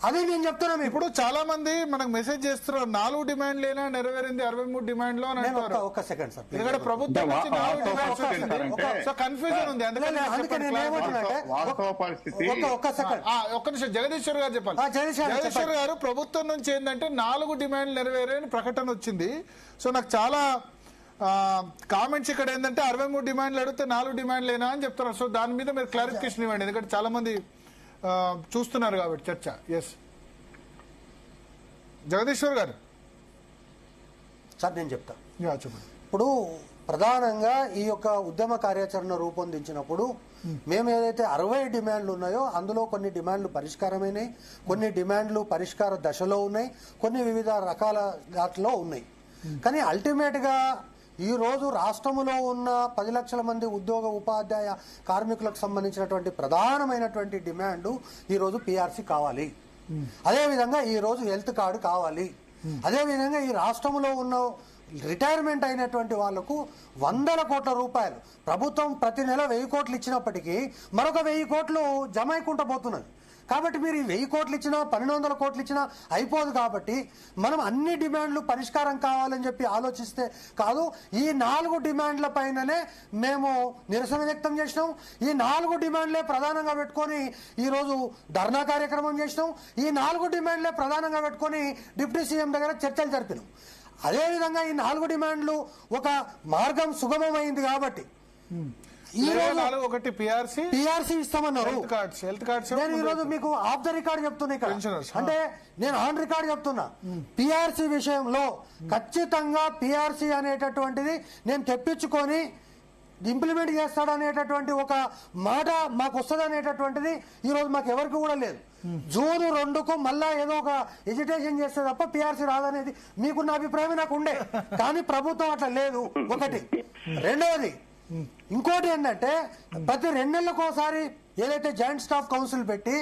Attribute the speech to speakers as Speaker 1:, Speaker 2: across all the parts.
Speaker 1: అదే నేను చెప్తున్నాను.
Speaker 2: ఇప్పుడు చాలా మంది మనకు మెసేజ్ చేస్తున్నారు 4 డిమాండ్లేనా నెరవేరింది 63 డిమాండ్ లో అని అంటారు.
Speaker 1: ఒక్క సెకండ్ సార్,
Speaker 2: ఎందుకంటే ప్రభుత్వం నుంచి 4 డిమాండ్స్ కన్ఫ్యూజన్ ఉంది.
Speaker 1: అందుకే నేను ఏమంటున్నానంటే ఒక్క సెకండ్,
Speaker 2: ఒక్క నిమిషం జగదీశ్వర్ గారు చెప్పాలి. జగదీశ్వర్ గారు ప్రభుత్వం నుంచి ఏంటంటే 4 డిమాండ్లు నెరవేరని ప్రకటన వచ్చింది. సో నాకు చాలా కామెంట్స్ ఇక్కడ ఏంటంటే 63 డిమాండ్లు అడిగితే 4 డిమాండ్లేనా అని చెప్తున్నారు. సో దాని మీద మీరు క్లారిఫికేషన్ ఇవ్వండి, ఎందుకంటే చాలా మంది చూస్తున్నారు కాబట్టి చర్చ. ఎస్ జగదీశ్వర్ గారు
Speaker 1: సార్ నేను చెప్తా.
Speaker 2: చెప్పండి.
Speaker 1: ఇప్పుడు ప్రధానంగా ఈ యొక్క ఉద్యమ కార్యాచరణ రూపొందించినప్పుడు మేము ఏదైతే 60 డిమాండ్లు ఉన్నాయో అందులో కొన్ని డిమాండ్లు పరిష్కారమైనాయి, కొన్ని డిమాండ్లు పరిష్కార దశలో ఉన్నాయి, కొన్ని వివిధ రకాల దాంట్లో ఉన్నాయి. కానీ అల్టిమేట్ గా ఈ రోజు రాష్ట్రంలో ఉన్న 10 లక్షల మంది ఉద్యోగ ఉపాధ్యాయ కార్మికులకు సంబంధించినటువంటి ప్రధానమైనటువంటి డిమాండ్ ఈ రోజు పిఆర్సీ కావాలి, అదేవిధంగా ఈ రోజు హెల్త్ కార్డు కావాలి, అదేవిధంగా ఈ రాష్ట్రంలో ఉన్న రిటైర్మెంట్ అయినటువంటి వాళ్లకు 100 కోట్ల రూపాయలు ప్రభుత్వం ప్రతి నెల 1000 కోట్లు ఇచ్చినప్పటికీ మరొక 1000 కోట్లు జమ అయికుంటూ పోతున్నది. కాబట్టి మీరు 1000 కోట్లు ఇచ్చినా 1200 కోట్లు ఇచ్చినా అయిపోదు. కాబట్టి మనం అన్ని డిమాండ్లు పరిష్కారం కావాలని చెప్పి ఆలోచిస్తే కాదు, ఈ 4 డిమాండ్ల పైననే మేము నిరసన వ్యక్తం చేసినాం. ఈ 4 డిమాండ్లే ప్రధానంగా పెట్టుకొని ఈ రోజు ధర్నా కార్యక్రమం చేసినాం. ఈ 4 డిమాండ్లే ప్రధానంగా పెట్టుకొని డిప్యూటీ సీఎం దగ్గర చర్చలు జరిపినాం. అదేవిధంగా ఈ 4 డిమాండ్లు ఒక మార్గం సుగమమైంది కాబట్టి ఈ రోజు
Speaker 2: ఒకటి పిఆర్సీ
Speaker 1: ఇస్తామన్నారు.
Speaker 2: హెల్త్ కార్డ్స్
Speaker 1: నేను ఈ రోజు మీకు ఆఫ్ ద రికార్డ్ చెప్తున్నా ఇక్కడ, అంటే నేను ఆన్ రికార్డ్ చెప్తున్నా. పిఆర్సీ విషయంలో ఖచ్చితంగా పిఆర్సీ అనేటటువంటిది నేను తెప్పించుకొని ఇంప్లిమెంట్ చేస్తాడనేటటువంటి ఒక మాట మాకు వస్తుంది అనేటటువంటిది ఈ రోజు మాకు ఎవరికి కూడా లేదు. జూన్ 2కు మళ్ళా ఏదో ఒక ఎజిటేషన్ చేస్తే తప్ప పిఆర్సీ రాదనేది మీకున్న అభిప్రాయం నాకు ఉండే, కానీ ప్రభుత్వం అట్లా లేదు. ఒకటి. రెండవది ఇంకోటి ఏంటంటే ప్రతి 2 నెలలకోసారి ఏదైతే జాయింట్ స్టాఫ్ కౌన్సిల్ పెట్టి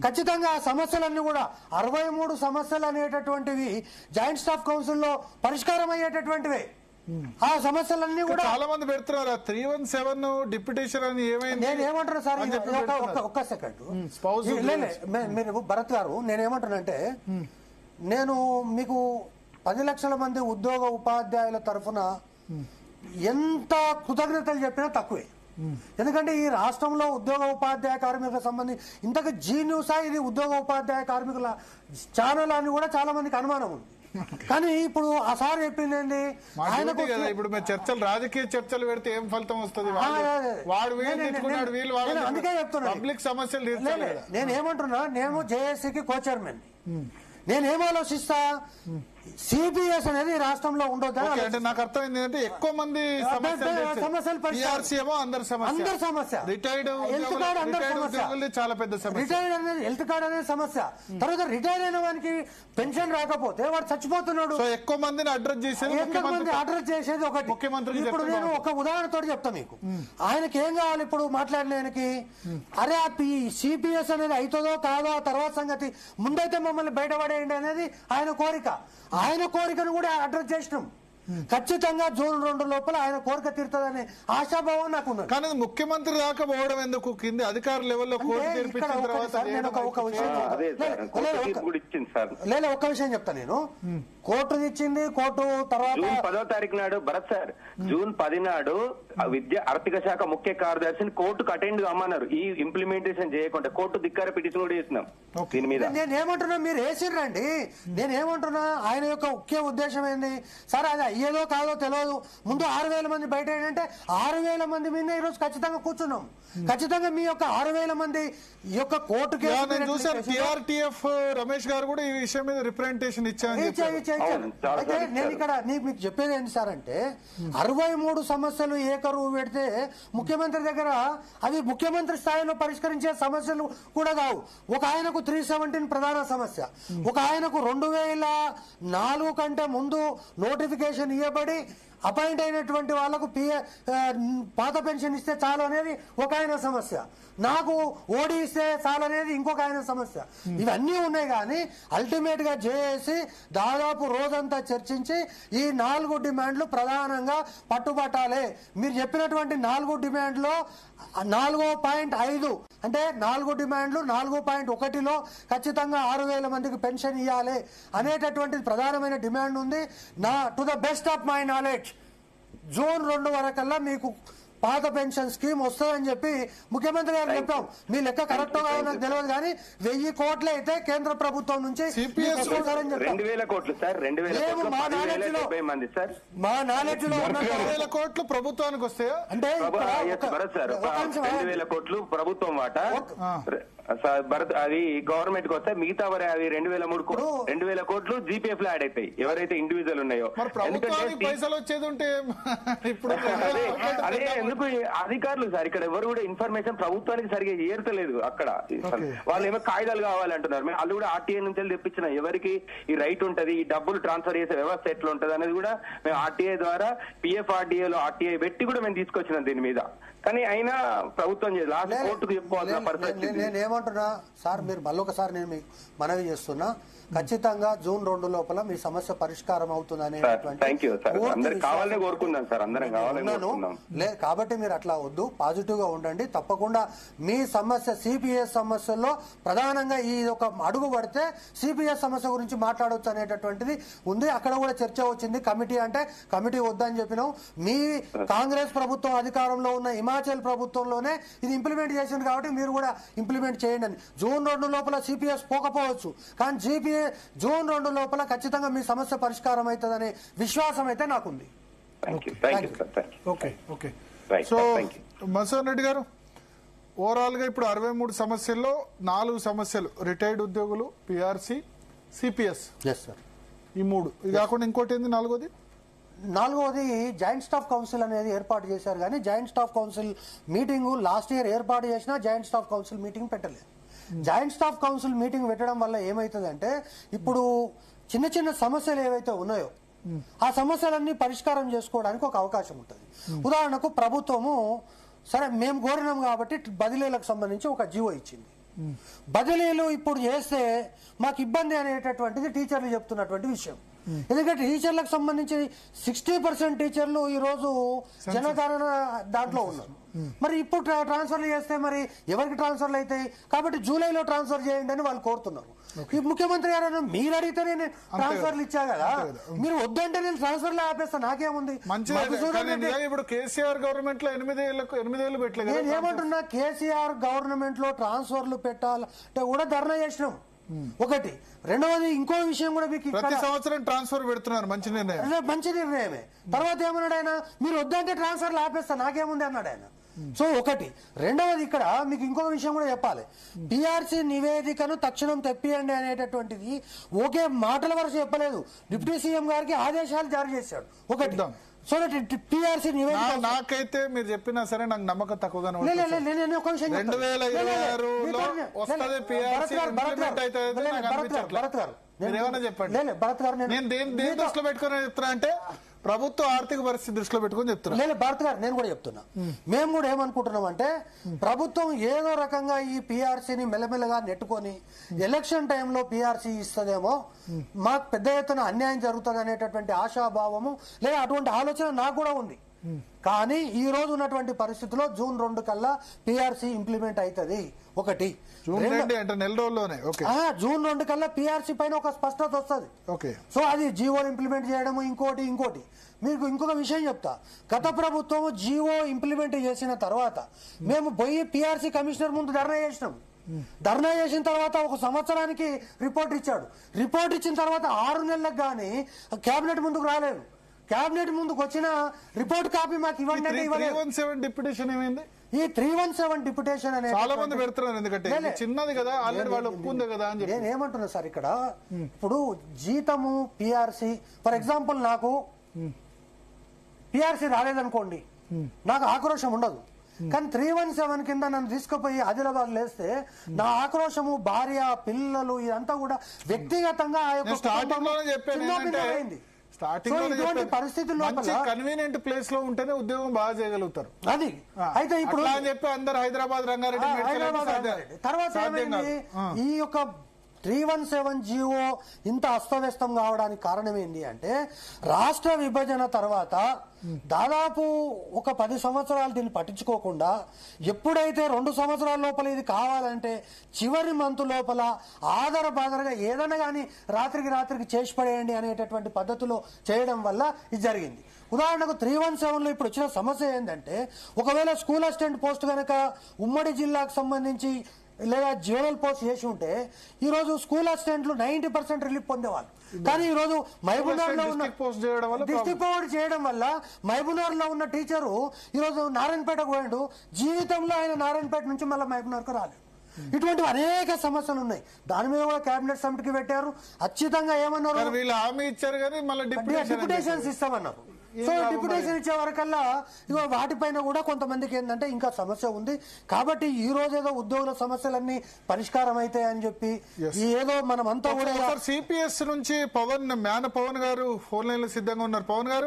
Speaker 1: ఖచ్చితంగా ఆ సమస్యలన్నీ కూడా 63 సమస్యలు అనేటటువంటివి జాయింట్ స్టాఫ్ కౌన్సిల్ లో పరిష్కారం అయ్యేటటువంటివే. ఆ సమస్యలన్నీ కూడా
Speaker 2: చాలా మంది పెడుతున్నారు. 317 డిప్యూటేషన్ అని ఏమైంది?
Speaker 1: నేను ఏమంటున్నా సార్, ఒక్క సెకండ్ మీరు భరత్ గారు, నేనేమంటున్నానంటే నేను మీకు 10 లక్షల మంది ఉద్యోగ ఉపాధ్యాయుల తరఫున ఎంత కృతజ్ఞతలు చెప్పినా తక్కువే. ఎందుకంటే ఈ రాష్ట్రంలో ఉద్యోగ ఉపాధ్యాయ కార్మికులకు సంబంధించి ఇంతకు జీ న్యూసా ఇది ఉద్యోగ ఉపాధ్యాయ కార్మికుల ఛానల్ అని కూడా చాలా మందికి అనుమానం ఉంది. కానీ ఇప్పుడు ఆ సార్ చెప్పింది ఏంటి,
Speaker 2: ఆయనకు ఇప్పుడు చర్చలు రాజకీయ చర్చలు పెడితే ఏం ఫలితం వస్తుంది?
Speaker 1: అందుకే చెప్తున్నా
Speaker 2: పబ్లిక్ సమస్యలు.
Speaker 1: నేనేమంటున్నా, నేను జేఏసీకి కో చైర్మన్, నేనేం ఆలోచిస్తా, సిపిఎస్ అనేది రాష్ట్రంలో ఉండదు.
Speaker 2: అంటే నాకు అర్థమైంది ఏంటంటే ఎక్కువ మంది సమస్యలు అందరి సమస్య, రిటైర్డ్
Speaker 1: హెల్త్ కార్డ్ అందరి సమస్య,
Speaker 2: చాలా పెద్ద సమస్య,
Speaker 1: రిటైర్డ్ అనేది హెల్త్ కార్డ్ అనేది సమస్య. తర్వాత రిటైర్ అయిన వానికి పెన్షన్ రాకపోతే వాడు చచ్చిపోతున్నాడు.
Speaker 2: సో ఎక్కువ మందిని అడ్రస్
Speaker 1: చేసేది ఒకటి.
Speaker 2: ముఖ్యమంత్రి
Speaker 1: ఇప్పుడు నేను ఒక ఉదాహరణతో చెప్తా మీకు. ఆయనకి ఏం కావాలి ఇప్పుడు మాట్లాడలేనికి? అరే ఆ సిపిఎస్ అనేది అవుతుందో కాదో ఆ తర్వాత సంగతి, ముందైతే మమ్మల్ని బయటపడేయండి అనేది ఆయన కోరిక. ఆయన కోరికను కూడా అడ్రస్ చేసినాం. ఖచ్చితంగా జూన్ 2 లోపల ఆయన కోరిక తీరుతుందనే ఆశాభావం నాకు ఉంది.
Speaker 2: కానీ ముఖ్యమంత్రి దాకా పోవడం ఎందుకు? కింద అధికార లెవెల్లో
Speaker 1: ఒక్క విషయం చెప్తా. నేను కోర్టు ఇచ్చింది, కోర్టు తర్వాత
Speaker 3: జూన్ 10వ తారీఖు నాడు భరత్ సార్, జూన్ 10 నాడు విద్యా ఆర్థిక శాఖ ముఖ్య కార్యదర్శిని కోర్టుకు అటెండ్ కమ్మన్నారు. ఈ ఇంప్లిమెంటేషన్ చేయకుండా కోర్టు ధిక్కార పిటిషన్ కూడా చేసినాం దీని మీద.
Speaker 1: నేనేమంటున్నా, మీరు వేసిర్రండి. నేనేమంటున్నా, ఆయన యొక్క ముఖ్య ఉద్దేశం ఏంది సార్? అది అయ్యేదో కాదో తెలియదు. ముందు 6000 మంది బయట ఏంటంటే 6000 మంది మీద ఈ రోజు ఖచ్చితంగా కూర్చున్నాం. ఖచ్చితంగా మీ యొక్క 6000 మంది ఈ యొక్క కోర్టు
Speaker 2: టీఆర్టీఎఫ్ రమేష్ గారు కూడా ఈ విషయం మీద రిప్రజెంటేషన్ ఇచ్చారు.
Speaker 1: అయితే నేను ఇక్కడ మీకు చెప్పేది ఏంటి సార్ అంటే 63 సమస్యలు ఏకరువు పెడితే ముఖ్యమంత్రి దగ్గర అవి ముఖ్యమంత్రి స్థాయిలో పరిష్కరించే సమస్యలు కూడా కావు. ఒక ఆయనకు 317 ప్రధాన సమస్య, ఒక ఆయనకు 2004 కంటే ముందు నోటిఫికేషన్ ఇవ్వబడి అపాయింట్ అయినటువంటి వాళ్లకు పాత పెన్షన్ ఇస్తే చాలు అనేది ఒక ఆయన సమస్య, నాకు ఓడి ఇస్తే చాలు అనేది ఇంకొక ఆయన సమస్య. ఇవన్నీ ఉన్నాయి కానీ అల్టిమేట్ గా జేఏసీ దాదాపు రోజంతా చర్చించి ఈ 4 డిమాండ్లు ప్రధానంగా పట్టుబట్టాలి. మీరు చెప్పినటువంటి 4 డిమాండ్లో 4.5 అంటే 4 డిమాండ్లు 4.1లో ఖచ్చితంగా 6,000 మందికి పెన్షన్ ఇవ్వాలి అనేటటువంటిది ప్రధానమైన డిమాండ్ ఉంది. To the best of my knowledge June 2 వరకల్లా మీకు పాత పెన్షన్ స్కీమ్ వస్తుందని చెప్పి ముఖ్యమంత్రి గారు చెప్పాం. మీ లెక్క కరెక్ట్ గా నాకు తెలియదు కానీ 1000 కోట్లు అయితే కేంద్ర ప్రభుత్వం నుంచి మా నాలెడ్జ్ లో
Speaker 2: 2,000 కోట్లు ప్రభుత్వానికి వస్తాయా
Speaker 3: అంటే 2,000 కోట్లు ప్రభుత్వం వాటా భరత్ అది గవర్నమెంట్ కి వస్తే మిగతా అవి 2,000 కోట్లు జీపీఎఫ్ లో యాడ్ అవుతాయి ఎవరైతే ఇండివిజువల్ ఉన్నాయో.
Speaker 2: పైసలు వచ్చేది ఉంటే ఇప్పుడు
Speaker 3: అదే ఎందుకు అధికారులు సార్ ఇక్కడ ఎవరు కూడా ఇన్ఫర్మేషన్ ప్రభుత్వానికి సరిగా ఏర్తలేదు. అక్కడ వాళ్ళు ఏమో కాగితాలు కావాలంటున్నారు. వాళ్ళు కూడా ఆర్టీఐ నుంచి తెప్పించిన ఎవరికి ఈ రైట్ ఉంటది, ఈ డబ్బులు ట్రాన్స్ఫర్ చేసే వ్యవస్థ ఎట్లా ఉంటది అనేది కూడా మేము ఆర్టీఐ ద్వారా పిఎఫ్ఆర్డీఏలో ఆర్టీఐ పెట్టి కూడా మేము తీసుకొచ్చినాం దీని మీద. కానీ అయినా ప్రభుత్వం లాస్ట్ కోర్టుకు చెప్పుకోవాల్సిన పరిస్థితి.
Speaker 1: నేనేమంటున్నా సార్, మీరు మళ్ళొకసారి నేను మీకు మనవి చేస్తున్నా, ఖచ్చితంగా జూన్ 2 లోపల మీ సమస్య పరిష్కారం అవుతుందనే కాబట్టి మీరు అట్లా వద్దు, పాజిటివ్ గా ఉండండి. తప్పకుండా మీ సమస్య సిపిఎస్ సమస్యల్లో ప్రధానంగా ఈ ఒక అడుగు పడితే సిపిఎస్ సమస్య గురించి మాట్లాడవచ్చు అనేటటువంటిది ఉంది. అక్కడ కూడా చర్చ వచ్చింది. కమిటీ అంటే కమిటీ వద్దని చెప్పినాం. మీ కాంగ్రెస్ ప్రభుత్వం అధికారంలో ఉన్న హిమాచల్ ప్రభుత్వంలోనే ఇది ఇంప్లిమెంట్ చేసింది కాబట్టి మీరు కూడా ఇంప్లిమెంట్ చేయండి అని. జూన్ 2 లోపల సిపిఎస్ పోకపోవచ్చు కానీ జూన్ 2 లోపల ఖచ్చితంగా మీ సమస్య పరిష్కారం అవుతుందనే విశ్వాసం అయితే నాకుంది.
Speaker 2: సో మసూర్ రెడ్డి గారు, ఓవరాల్ గా ఇప్పుడు 63 సమస్యల్లో 4 సమస్యలు రిటైర్డ్ ఉద్యోగులు, పిఆర్సి, సిపిఎస్, ఈ 3. ఇది కాకుండా ఇంకోటి ఏంది
Speaker 1: నాలుగోది జాయింట్ స్టాఫ్ కౌన్సిల్ అనేది ఏర్పాటు చేశారు కానీ joint staff council meeting last year ఏర్పాటు చేసినా జాయింట్ స్టాఫ్ కౌన్సిల్ మీటింగ్ పెట్టలేదు. జాయింట్ స్టాఫ్ కౌన్సిల్ మీటింగ్ పెట్టడం వల్ల ఏమైతుందంటే ఇప్పుడు చిన్న చిన్న సమస్యలు ఏవైతే ఉన్నాయో ఆ సమస్యలన్నీ పరిష్కారం చేసుకోవడానికి ఒక అవకాశం ఉంటుంది. ఉదాహరణకు ప్రభుత్వము సరే మేము కోరినాం కాబట్టి బదిలీలకు సంబంధించి ఒక జీవో ఇచ్చింది. బదిలీలు ఇప్పుడు చేస్తే మాకు ఇబ్బంది అనేటటువంటిది టీచర్లు చెప్తున్నటువంటి విషయం. ఎందుకంటే టీచర్లకు సంబంధించి 60% టీచర్లు ఈ రోజు జనగణన దాంట్లో ఉన్నారు. మరి ఇప్పుడు ట్రాన్స్ఫర్లు చేస్తే మరి ఎవరికి ట్రాన్స్ఫర్లు అవుతాయి కాబట్టి జూలైలో ట్రాన్స్ఫర్ చేయండి అని వాళ్ళు కోరుతున్నారు. ఈ ముఖ్యమంత్రి గారు మీరు అడిగితే నేను ట్రాన్స్ఫర్లు ఇచ్చా కదా, మీరు వద్దంటే నేను ట్రాన్స్ఫర్లు ఆపేస్తా, నాకేముంది.
Speaker 2: ఇప్పుడు కేసీఆర్ గవర్నమెంట్ లో 8 ఏళ్ళు పెట్టలేదు.
Speaker 1: నేను ఏమంటున్నా, కేసీఆర్ గవర్నమెంట్ లో ట్రాన్స్ఫర్లు పెట్టాలంటే కూడా ధర్నా చేసినాం. ఒకటి. రెండవది ఇంకో విషయం కూడా మీకు
Speaker 2: ప్రతి సంవత్సరం ట్రాన్స్ఫర్ పెడుతున్నారు, మంచి
Speaker 1: నిర్ణయమే. తర్వాత ఏమన్నాడు ఆయన, మీరు వద్దంటే ట్రాన్స్ఫర్లు ఆపేస్తా, నాకేముంది అన్నాడు ఆయన. సో ఒకటి. రెండవది ఇక్కడ మీకు ఇంకొక విషయం కూడా చెప్పాలి. పిఆర్సీ నివేదికను తక్షణం తెప్పియండి అనేటటువంటిది ఒకే మాటల వరకు చెప్పలేదు, డిప్యూటీ సీఎం గారికి ఆదేశాలు జారీ చేశాడు. ఒకటి. సో పిఆర్సీ నివేదిక
Speaker 2: నాకైతే మీరు చెప్పినా సరే నాకు నమ్మకం తక్కువగా
Speaker 1: భరత్ గారు
Speaker 2: నేను దేని దృష్టిలో పెట్టుకుని చెప్తున్నా అంటే ప్రభుత్వ ఆర్థిక పరిస్థితి దృష్టిలో పెట్టుకుని చెప్తున్నా.
Speaker 1: లేదు భరత్ గారు, నేను కూడా చెప్తున్నా. మేము కూడా ఏమనుకుంటున్నాం అంటే ప్రభుత్వం ఏదో రకంగా ఈ పిఆర్సీని మెల్లమెల్లగా నెట్టుకొని ఎలక్షన్ టైంలో పిఆర్సీ ఇస్తుందేమో, మాకు పెద్ద ఎత్తున అన్యాయం జరుగుతుంది అనేటటువంటి ఆశాభావము లేదా అటువంటి ఆలోచన నాకు కూడా ఉంది. కానీ ఈ రోజు ఉన్నటువంటి పరిస్థితిలో జూన్ 2 కల్లా పిఆర్సీ ఇంప్లిమెంట్ అవుతుంది. ఒకటి.
Speaker 2: నెల రోజుల్లోనే
Speaker 1: జూన్ 2 కల్లా పిఆర్సీ పైన ఒక స్పష్టత వస్తుంది. సో అది జీవో ఇంప్లిమెంట్ చేయడము. ఇంకోటి మీకు ఇంకొక విషయం చెప్తా. గత ప్రభుత్వం జీవో ఇంప్లిమెంట్ చేసిన తర్వాత మేము పోయి పిఆర్సీ కమిషనర్ ముందు ధర్నా చేసినాం. ధర్నా చేసిన తర్వాత 1 సంవత్సరానికి రిపోర్ట్ ఇచ్చాడు. రిపోర్ట్ ఇచ్చిన తర్వాత 6 నెలలకు గానీ కేబినెట్ ముందుకు రాలేదు. కేబినెట్ ముందుకు వచ్చిన రిపోర్ట్ కాపీ మాకు ఇవ్వండి.
Speaker 2: 317 డిప్యూటేషన్ ఏమైంది?
Speaker 1: ఈ 317 డిప్యూటేషన్ అనేది
Speaker 2: చాలా మంది పెడుతున్నారు, ఎందుకంటే చిన్నది కదా, ఆల్రెడీ వాళ్ళు ఒప్పుకుంది కదా అని.
Speaker 1: నేను ఏమంటున్నా సార్, ఇక్కడ ఇప్పుడు జీతము పిఆర్సీ ఫర్ ఎగ్జాంపుల్ నాకు పిఆర్సీ రాలేదనుకోండి, నాకు ఆక్రోశం ఉండదు. కానీ 317 కింద నన్ను తీసుకుపోయి ఆదిలాబాద్ లేస్తే నా ఆక్రోశము, భార్య, పిల్లలు ఇదంతా కూడా వ్యక్తిగతంగా
Speaker 2: స్టార్టింగ్ లోనే చెప్పాను. స్టార్టింగ్
Speaker 1: ఇటువంటి పరిస్థితుల్లో
Speaker 2: కన్వీనియంట్ ప్లేస్ లో ఉంటేనే ఉద్యోగం బాగా చేయగలుగుతారు.
Speaker 1: అది అయితే ఇప్పుడు
Speaker 2: అని చెప్పి అందరు హైదరాబాద్ రంగారెడ్డి
Speaker 1: తర్వాత ఏమైంది, ఈ యొక్క 317 జీవో ఇంత అస్తవ్యస్తం కావడానికి కారణం ఏంటి అంటే రాష్ట్ర విభజన తర్వాత దాదాపు ఒక 10 సంవత్సరాలు దీన్ని పట్టించుకోకుండా ఎప్పుడైతే 2 సంవత్సరాల లోపల ఇది కావాలంటే చివరి మంత్ లోపల ఆధార బాధరగా ఏదైనా కానీ రాత్రికి చేసి పడేయండి అనేటటువంటి పద్ధతిలో చేయడం వల్ల ఇది జరిగింది. ఉదాహరణకు 317లో ఇప్పుడు వచ్చిన సమస్య ఏంటంటే ఒకవేళ స్కూల్ అసిస్టెంట్ పోస్ట్ కనుక ఉమ్మడి జిల్లాకు సంబంధించి లేదా జోనల్ పోస్ట్ చేసి ఉంటే ఈ రోజు స్కూల్ అసిస్టెంట్లు 90% రిలీఫ్ పొందేవాళ్ళు. కానీ ఈ రోజు మహబూబ్నగర్ లో ఉన్న డిస్ట్రిక్ట్ పోస్ట్ చేయడం వల్ల మహబూబ్నగర్ లో ఉన్న టీచరు ఈ రోజు నారాయణపేటకు పోయాడు, జీవితంలో ఆయన నారాయణపేట నుంచి మళ్ళీ మహబూబ్నగర్కు రాలేదు. ఇటువంటివి అనేక సమస్యలు ఉన్నాయి. దాని మీద కూడా కేబినెట్ సమితికి పెట్టారు. ఖచ్చితంగా ఏమన్నారు,
Speaker 2: వీళ్ళు హామీ ఇచ్చారు కానీ మళ్ళీ
Speaker 1: డిప్యుటేషన్స్ ఇస్తామన్నారు. సో డిప్యుటేషన్ ఇచ్చే వరకల్లా ఇగో వాటిపైన కూడా కొంతమందికి ఏంటంటే ఇంకా సమస్య ఉంది. కాబట్టి ఈ రోజు ఏదో ఉద్యోగుల సమస్యలన్నీ పరిష్కారం అవుతాయి అని చెప్పి ఏదో మనం అంతా కూడా
Speaker 2: సిపిఎస్ నుంచి పవన్ గారు ఫోన్ లైన్ లో సిద్ధంగా ఉన్నారు. పవన్ గారు.